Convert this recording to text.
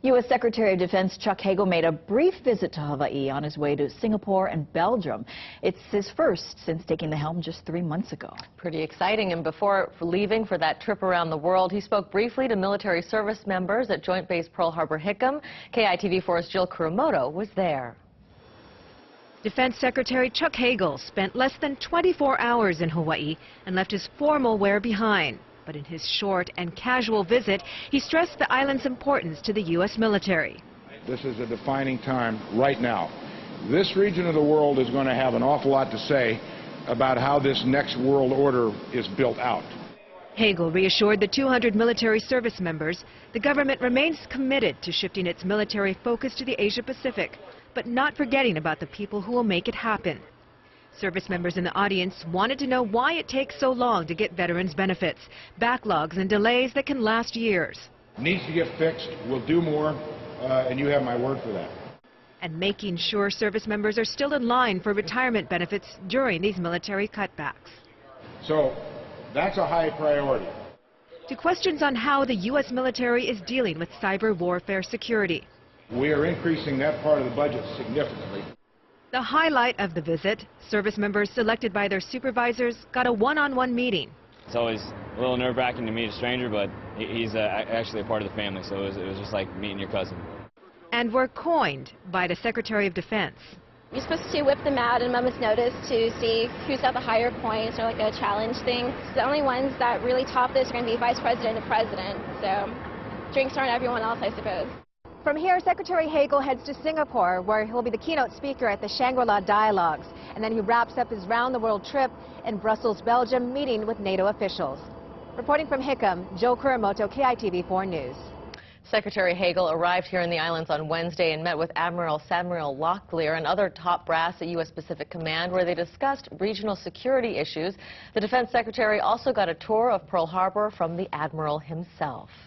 U.S. Secretary of Defense Chuck Hagel made a brief visit to Hawaii on his way to Singapore and Belgium. It's his first since taking the helm just 3 months ago. Pretty exciting. And before leaving for that trip around the world, he spoke briefly to military service members at Joint Base Pearl Harbor-Hickam. KITV4's Jill Kuramoto was there. Defense Secretary Chuck Hagel spent less than 24 hours in Hawaii and left his formal wear behind. But in his short and casual visit, he stressed the island's importance to the U.S. military. This is a defining time right now. This region of the world is going to have an awful lot to say about how this next world order is built out. Hagel reassured the 200 military service members the government remains committed to shifting its military focus to the Asia-Pacific, but not forgetting about the people who will make it happen. Service members in the audience wanted to know why it takes so long to get veterans benefits, backlogs and delays that can last years. Needs to get fixed. We'll do more, and you have my word for that. And making sure service members are still in line for retirement benefits during these military cutbacks. So that's a high priority. To questions on how the U.S. military is dealing with cyber warfare security. We are increasing that part of the budget significantly. The highlight of the visit, service members selected by their supervisors got a one-on-one meeting. It's always a little nerve-wracking to meet a stranger, but he's actually a part of the family, so it was just like meeting your cousin. And were coined by the Secretary of Defense. You're supposed to whip them out at a moment's notice to see who's got the higher points, or like a challenge thing. The only ones that really top this are going to be Vice President and President, so drinks aren't everyone else, I suppose. From here, Secretary Hagel heads to Singapore, where he'll be the keynote speaker at the Shangri-La Dialogues. And then he wraps up his round-the-world trip in Brussels, Belgium, meeting with NATO officials. Reporting from Hickam, Jill Kuramoto, KITV4 News. Secretary Hagel arrived here in the islands on Wednesday and met with Admiral Samuel Locklear and other top brass at U.S. Pacific Command, where they discussed regional security issues. The Defense Secretary also got a tour of Pearl Harbor from the Admiral himself.